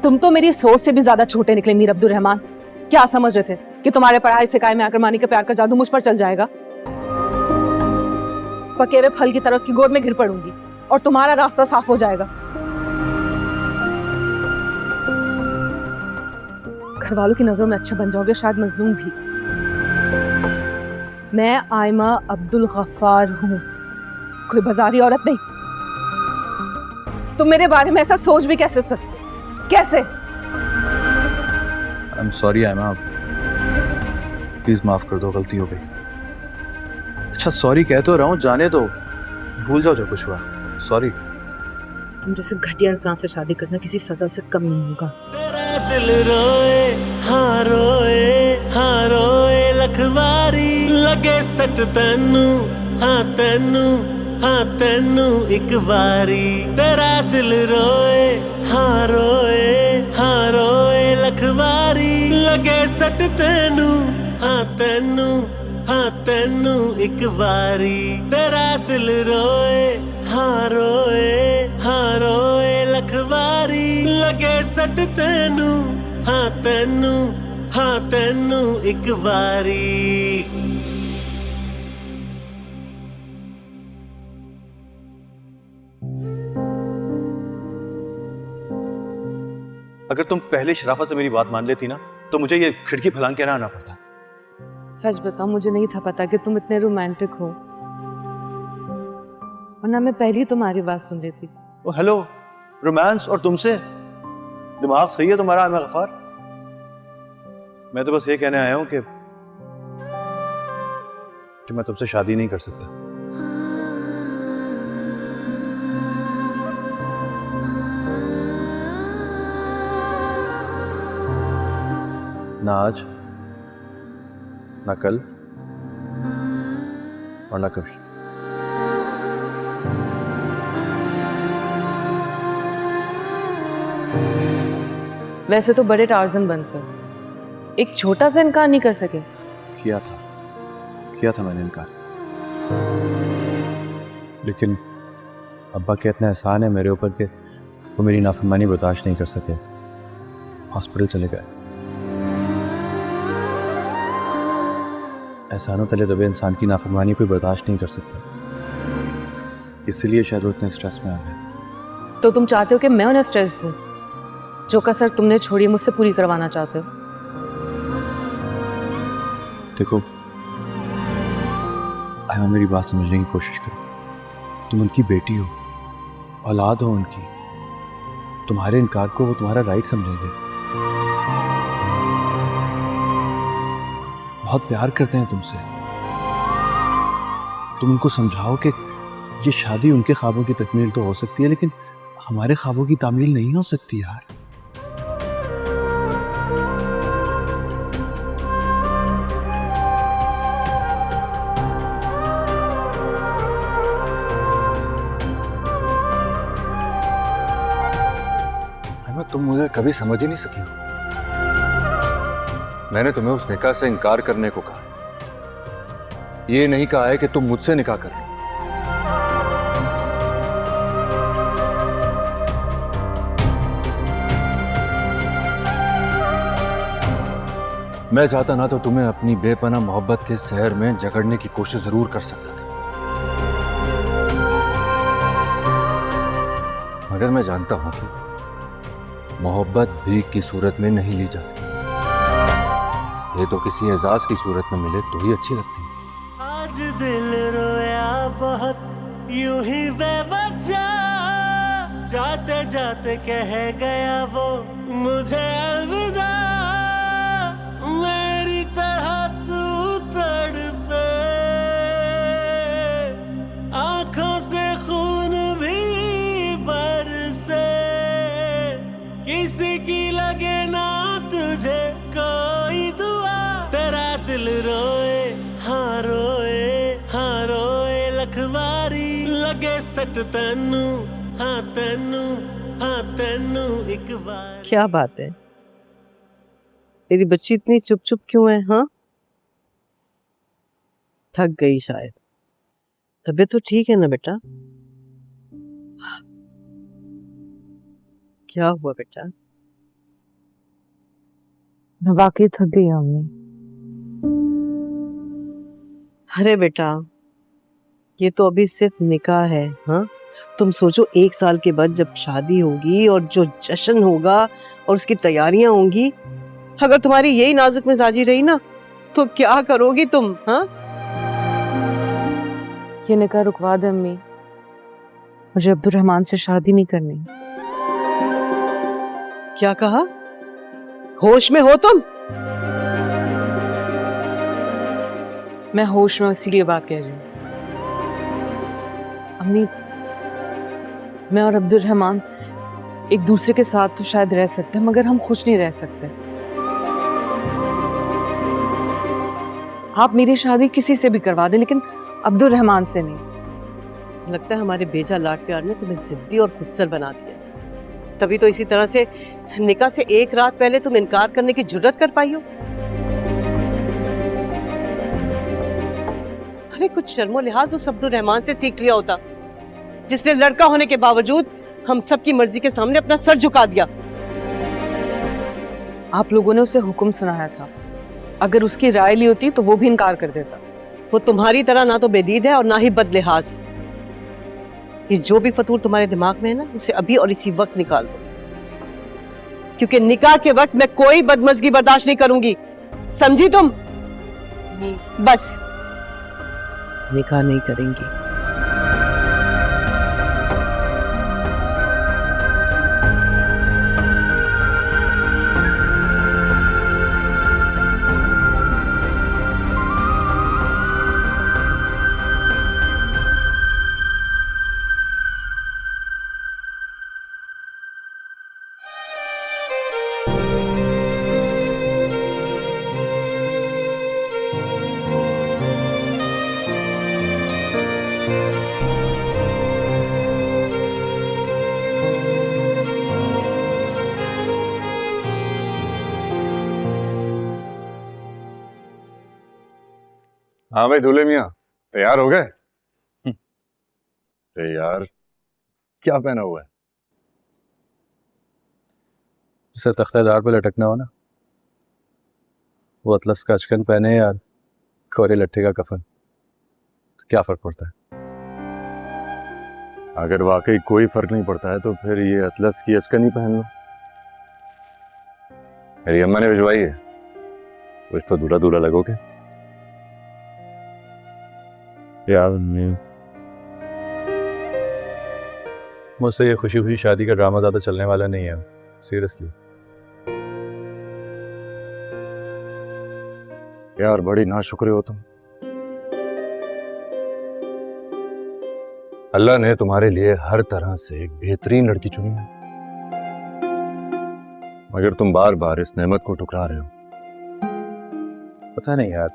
तुम तो मेरी सोच से भी ज्यादा छोटे निकले मीर अब्दुल रहमान। क्या समझ रहे थे कि तुम्हारे पढ़ाई सिखाई में आकर मानी के प्यार का जादू मुझ पर चल जाएगा? पके हुए फल की तरह उसकी गोद में घिर पड़ूंगी और तुम्हारा रास्ता साफ हो जाएगा। घर वालों की नजरों में अच्छे बन जाओगे, शायद मजलूम भी। मैं आयमा अब्दुल गफ्फार हूं, कोई बाजारी औरत नहीं। तुम मेरे बारे में ऐसा सोच भी कैसे सकते? कैसे? I am sorry Aima, please माफ कर दो, गलती हो गई। अच्छा सॉरी कह तो रहा हूँ, जाने दो, भूल जाओ जो कुछ हुआ। सॉरी। तुम जैसे घटिया इंसान से शादी करना किसी सजा से कम नहीं होगा। तेरा दिल रोए हाँ रोए लखवारी लगे सट तेनू हाँ तेनू एक बारी। तेरा दिल रोए हाँ रोए लखवारी लगे सट तेनू हाँ तेनू एक बारी। तेरा दिल रोए हाँ रोए लखवारी लगे सट तेनू हाँ तेनू एक बारी। अगर तुम पहले शराफत से मेरी बात मान लेती ना तो मुझे ये खिड़की फलांग के ना आना पड़ता। सच बताओ, मुझे नहीं था पता कि तुम इतने रोमांटिक हो, वरना मैं पहले ही तुम्हारी बात सुन रही थी। ओ हेलो, रोमांस और तुमसे? दिमाग सही है तुम्हारा आयमा गफ्फार? मैं तो बस ये कहने आया हूं कि मैं तुमसे शादी नहीं कर सकता। ना आज, ना कल और ना कभी। वैसे तो बड़े टार्जन बनते हो, एक छोटा सा इनकार नहीं कर सके? किया था मैंने इनकार, लेकिन अब्बा के इतना एहसान है मेरे ऊपर कि वो मेरी नाफरमानी बर्दाश्त नहीं कर सके, हॉस्पिटल चले गए। एहसानों तले दबे इंसान की नाफरमानी कोई बर्दाश्त नहीं कर सकता, इसलिए शायद वो इतने स्ट्रेस में आ गए। तो तुम चाहते हो कि मैं उन्हें स्ट्रेस दूं? जो कसर तुमने छोड़ी है मुझसे पूरी करवाना चाहते हो? देखो आयमा, मेरी बात समझने की कोशिश करो। तुम उनकी बेटी हो, औलाद हो उनकी, तुम्हारे इनकार को वो तुम्हारा राइट समझेंगे। बहुत प्यार करते हैं तुमसे। तुम उनको समझाओ कि ये शादी उनके ख्वाबों की तकमील तो हो सकती है, लेकिन हमारे ख्वाबों की तामील नहीं हो सकती यार। तुम मुझे कभी समझ ही नहीं सकी हो। मैंने तुम्हें उस निकाह से इनकार करने को कहा, ये नहीं कहा है कि तुम मुझसे निकाह कर लो। मैं चाहता ना तो तुम्हें अपनी बेपनाह मोहब्बत के शहर में जकड़ने की कोशिश जरूर कर सकता था, मगर मैं जानता हूं कि मोहब्बत भीख की सूरत में नहीं ली जाती, ये तो किसी एजाज की सूरत में मिले तो ही अच्छी लगती है। आज दिल रोया बहुत यूं ही बेवजह, जाते जाते कह गया वो मुझे अलविदा। मेरी तरह तू तड़पे, आंखों से खून भी बरसे, किसी की लगे ना तुझे कोई दुआ, दिल रोए हाँ रोए लखवारी लगे सट तैनू हाँ तैनू एक बार। क्या बात है, तेरी बच्ची इतनी चुप चुप क्यों है? हाँ, थक गई शायद। तबीयत तो ठीक है ना बेटा? क्या हुआ बेटा? मैं वाकई थक गई हूँ अम्मी। अरे बेटा, ये तो अभी सिर्फ निकाह है। हाँ, तुम सोचो 1 साल के बाद जब शादी होगी और जो जश्न होगा और उसकी तैयारियां होंगी, अगर तुम्हारी यही नाजुक मिजाजी रही ना तो क्या करोगी तुम? हाँ, ये निकाह रुकवा दे अम्मी, मुझे अब्दुर्रहमान से शादी नहीं करनी। क्या कहा? होश में हो तुम? मैं होश में इसीलिए बात कह रही हूँ अम्मी। मैं और अब्दुर्रहमान एक दूसरे के साथ तो शायद रह सकते हैं, मगर हम खुश नहीं रह सकते। आप मेरी शादी किसी से भी करवा दें, लेकिन अब्दुर्रहमान से नहीं। लगता है हमारे बेजा लाड प्यार ने तुम्हें जिद्दी और खुदसर बना दिया, तभी तो इसी तरह से निकाह से 1 रात पहले तुम इनकार करने की जुर्रत कर पाई हो। अरे कुछ शर्मो लिहाज उस अब्दुर्रहमान से सीख लिया होता, जिसने लड़का होने के बावजूद हम सबकी मर्जी के सामने अपना सर झुका दिया। आप लोगों ने उसे हुक्म सुनाया था, अगर उसकी राय ली होती तो वो भी इनकार कर देता। वो तुम्हारी तरह ना तो बेदीद है और ना ही बदलिहाज। ये जो भी फतूर तुम्हारे दिमाग में है ना, उसे अभी और इसी वक्त निकाल दो, क्योंकि निकाह के वक्त मैं कोई बदमज़गी बर्दाश्त नहीं करूंगी, समझी तुम? बस निकाह नहीं करेंगी। हाँ भाई दूल्हे मियाँ, तैयार हो गए? तैयार क्या पहना हुआ है? जिसे तख्तेदार पे लटकना हो ना, वो अतलस का अचकन पहने या कोरे लट्ठे का कफन, तो क्या फर्क पड़ता है? अगर वाकई कोई फर्क नहीं पड़ता है तो फिर ये अतलस की अचकन ही पहन लो। मेरी अम्मा ने भिजवाई है, कुछ तो दूरा दूरा लगोगे। यार मुझसे ये खुशी खुशी शादी का ड्रामा ज्यादा चलने वाला नहीं है, सीरियसली। यार बड़ी नाशुक्र हो तुम। अल्लाह ने तुम्हारे लिए हर तरह से एक बेहतरीन लड़की चुनी है, मगर तुम बार बार इस नेमत को ठुकरा रहे हो। पता नहीं यार,